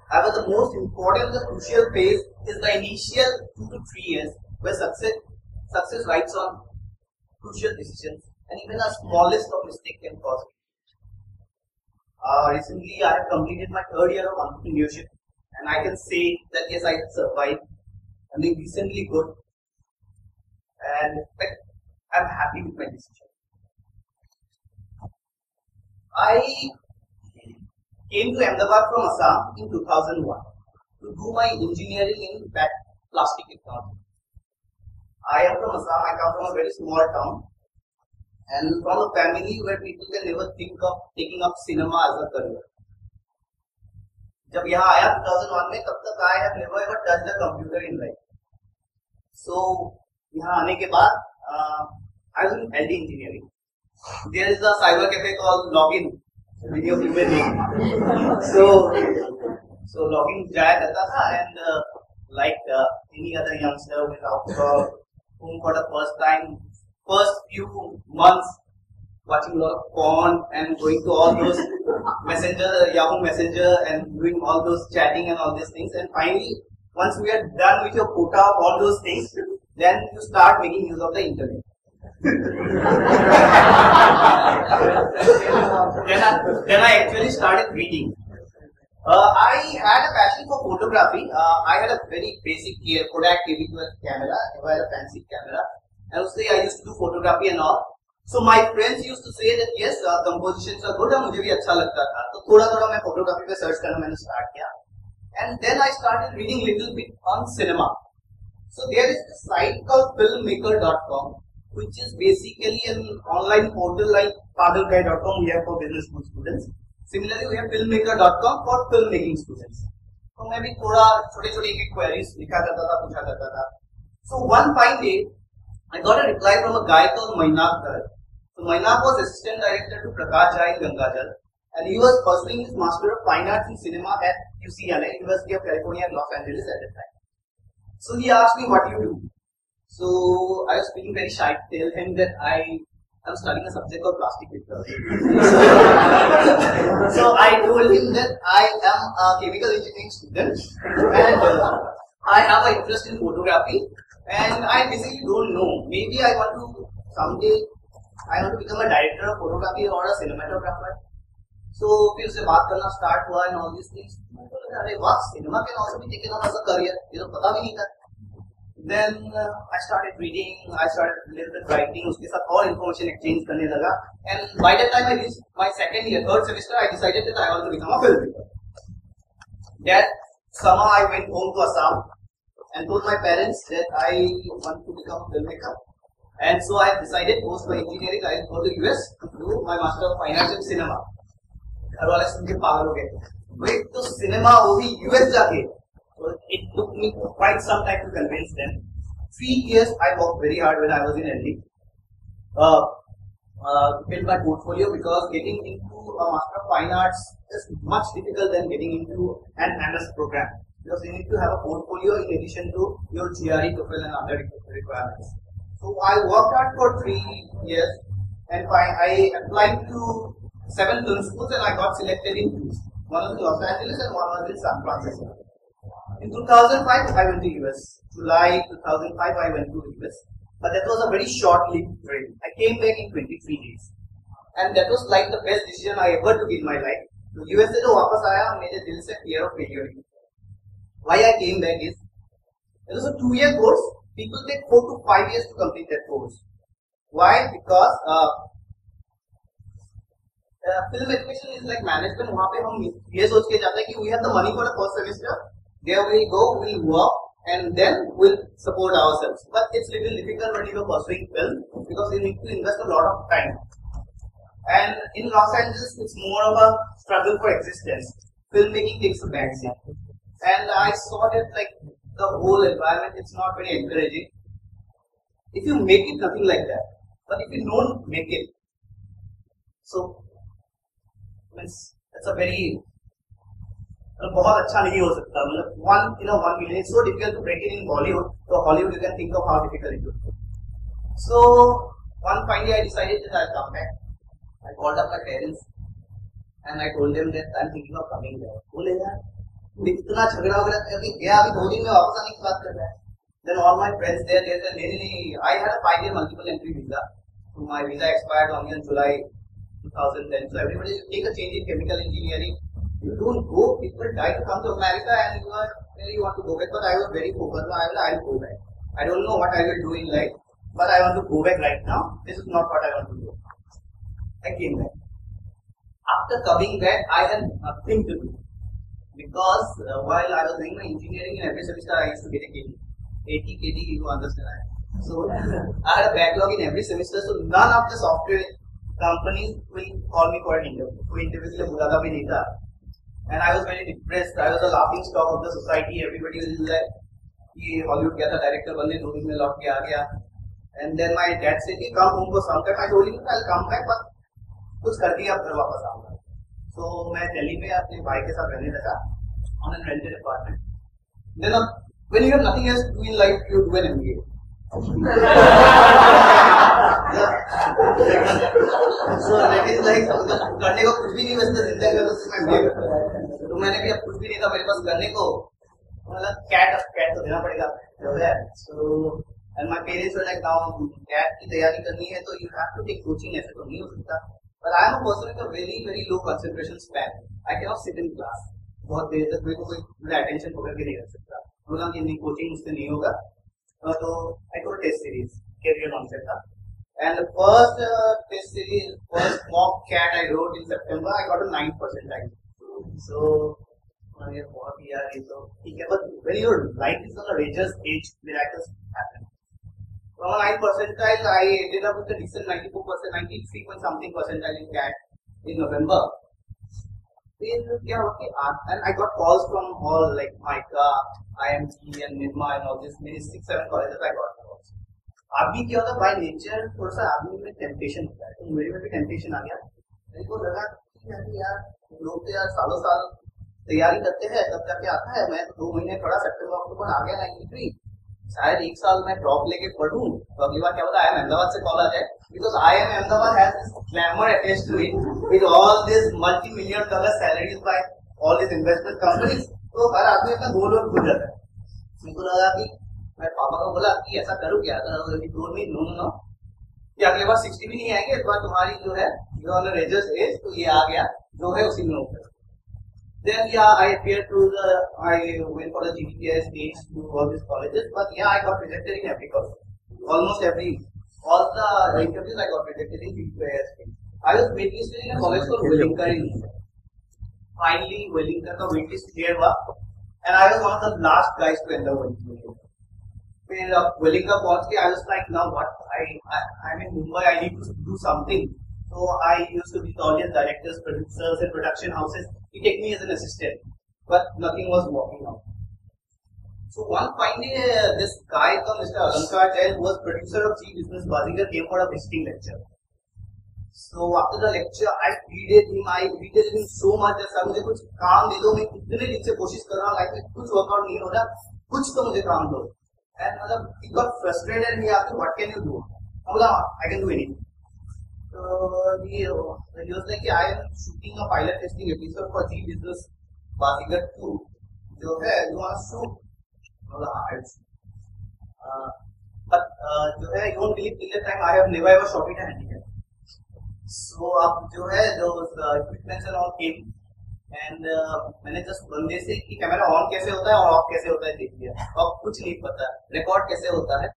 However, the most important, the crucial phase is the initial 2 to 3 years where success rides on crucial decisions and even a smallest of mistake can cause it. Recently, I have completed my 3rd year of entrepreneurship and I can say that yes, I survived. I'm doing decently good and I'm happy with my decision. I came to Ahmedabad from Assam in 2001 to do my engineering in plastic technology. I am from Assam, I come from a very small town and from a family where people can never think of taking up cinema as a career. जब यहाँ आया 2001 में, तब तक I have never ever touched a computer in life. So यहाँ आने के बाद I was in LD engineering. There is a cyber cafe called Login. Video so login जाया करता था and like any other youngster without whom for the first few months watching a lot of porn and going to all those Yahoo Messenger and doing all those chatting and all these things, and finally once we are done with your quota of all those things, then you start making use of the internet. Then I actually started reading. I had a passion for photography. I had a very basic Kodak KV12 camera. I had a fancy camera, and I used to do photography and all. So my friends used to say that yes, compositions are good, and मुझे भी अच्छा लगता था. तो थोड़ा मैं photography पे search करना मैंने start किया, and then I started reading little bit on cinema. So there is a site called filmmaker.com, which is basically an online portal like pagalkai.com we have for business school students. Similarly, we have filmmaker.com for filmmaking students. So मैं भी थोड़ा छोटे-छोटे queries लिखा करता था, पूछा करता था. So one fine day, I got a reply from a guy called MICA. So MICA was assistant director to Prakash Jha in Gangadhar, and he was pursuing his Master of Fine Arts in Cinema at UCLA, University of California in Los Angeles at that time. So he asked me, what do you do? So I was feeling very shy to tell him that I am studying a subject called plastic technology. So I told him that I am a chemical engineering student and I have an interest in photography, and I basically don't know. Maybe I want to someday become a director of photography or a cinematographer. So फिर से बात करना start हुआ and all these things. अरे वाह, cinema can also be taken on as a career. ये तो पता भी नहीं था. Then I started reading, I started a little bit writing, उसके साथ और information exchange करने लगा. And by that time I reached my 2nd year, 3rd semester, I decided that I want to become a filmmaker. That summer I went home to Assam and told my parents that I want to become a filmmaker. And so I decided post my engineering I will go to US to do my Master of Fine Arts in Cinema. घर वाले सुन के पागल हो गए. Wait, तो cinema वो भी US जाके. So it took me quite some time to convince them. 3 years I worked very hard when I was in LD. Build my portfolio, because getting into a Master of Fine Arts is much difficult than getting into an MS program. Because you need to have a portfolio in addition to your GRE, TOEFL and other requirements. So I worked hard for 3 years and I applied to 7 film schools and I got selected in 2. One was in Los Angeles and one was in San Francisco. In 2005 I went to US. July 2005 I went to US. But that was a very short-lived trip. I came back in 23 days. And that was like the best decision I ever took in my life. So US से जो वापस आया, मेरे दिल से fear of failure. Why I came back is, it was a 2-year course. People take 4 to 5 years to complete that course. Why? Because film education is like management. वहाँ पे हम ये सोच के जाते हैं कि we have the money for the first semester. There we go, we'll work, and then we'll support ourselves. But it's little difficult when you are pursuing film because you need to invest a lot of time. And in Los Angeles, it's more of a struggle for existence. Filmmaking takes a backseat. And I saw that like the whole environment, it's not very encouraging. If you make it, nothing like that. But if you don't make it, so it's a very बहुत अच्छा नहीं हो सकता. मतलब 1 million. It's so difficult to break it in Bollywood. So Hollywood, you can think of how difficult it would be. So one fine day I decided that I'll come back. I called up my parents and I told them that I'm thinking of coming back. बोले यार इतना झगड़ा वगैरह करके गया, अभी 2 दिन में वापस आने की बात कर रहा है. Then all my friends there, they said, नहीं, I had a 5-year multiple entry visa. So my visa expired only in July 2010. So everybody take a change in chemical engineering. You don't go, people die to come to America and you want to go back. But I was very focused. I'll go back. I don't know what I will do in life, but I want to go back right now. This is not what I want to do. I came back. After coming back, I had nothing to do. Because while I was doing my engineering, in every semester I used to get a KD. 80 KD, you understand. So I had a backlog in every semester. So none of the software companies will call me for an interview. कोई interview के लिए बुलाता भी नहीं था. And I was very depressed. I was a laughing stock of the society. Everybody was like, ये Hollywood गया था director बनने, 2 दिन में लौट के आ गया. And then my dad said, come home for some time. I told him I'll come back, but कुछ करके अब घर वापस आऊंगा. So मैं दिल्ली में अपने भाई के साथ रहने लगा on a rented apartment. Then when you have nothing else to do in life, you do an MBA. So that is like करने को कुछ भी नहीं बचता जिंदगी में, तो मैं MBA करता. तो मैंने भी अब कुछ भी नहीं था मेरे पास करने को, मतलब कैट तो देना पड़ेगा जो है. So and my parents were like, now CAT की तैयारी करनी है तो you have to take coaching. ऐसे तो नहीं हो सकता. But I am a person with a very very low concentration span. I cannot sit in class. बहुत देर तक मेरे को कोई मेरा अटेंशन पकड़ के नहीं रख सकता. बोला कि नहीं कोचिंग उससे नहीं होगा. तो I took a test series, career concept था. And the first test series, first mock CAT I wrote in September, I got a 9 percentile. So ये बहुत ही यार ये तो ठीक है. But when your life is on a razor's edge, miracles happen. From a 9 percentile, I ended up with a decent 94%, 93 point something percentile in CAT in November. Then क्या हुआ कि and I got calls from all like MICA, IMT and NIRMA and all this. Many 6-7 colleges I got calls. अभी क्या होता है by nature थोड़ा सा आदमी में temptation होता है. तो मेरे में भी temptation आ गया. मेरे को लगा कि यार लोग तो यार सालों साल तैयारी करते हैं तब जाके आता है. मैं 2 महीने थोड़ा सितंबर अक्टूबर आ गया 93. शायद 1 साल में ड्रॉप लेके पढ़ूं तो अगली बार क्या होता है अहमदाबाद से कॉल आ जाए. Because Ahmedabad has this glamour attached to it with all these multi-million dollar salaries by all these investment companies. तो हर आदमी अपना गोल और भूल जाता है. मेरे को लगा कि मैं पापा को बोला कि ऐसा करूँ क्या, तो नो कि अगले बार 60 भी नहीं आएंगे, इस बार तुम्हारी जो है रेजर्स एज तो ये आ गया जो है उसी में होगा. Then I appeared to I went for the GPA stage to all these colleges, but I got rejected in every college. Almost all the interviews I got rejected in GPA stage. I was waitlisted in a college called Welingker in India. Finally, Welingker का waitlist clear हुआ, and I was one of the last guys to enter Welingker. फिर Welingker पहुंच के I was like, now what? I'm in Mumbai. I need to do something. So I used to be with all these directors, producers, and production houses. He take me as an assistant, but nothing was working out. So one fine day, this guy called Mr. Welingker, who was producer of Chief Business Welingker, came for a visiting lecture. So after the lecture, I pleaded him so much that मुझे कुछ काम दे दो. मैं कितने दिन से कोशिश कर रहा हूँ, लाइफ में कुछ वर्कआउट नहीं हो रहा, कुछ तो मुझे काम दो. And मतलब he got frustrated and he asked me, what can you do? I बोला, I can do anything. So he was like, I am shooting a pilot testing episode for Chief Business Welingker 2. जो है, you want to shoot? बोला, हाँ, I'll shoot. But जो है, you won't believe till the time I have never ever shot it a handicap. So अब जो है, those equipments and all came. And मैंने just बंदे से कि कैमरा ऑन कैसे होता है और ऑफ कैसे होता है देख लिया. और कुछ नहीं पता, रिकॉर्ड कैसे होता है.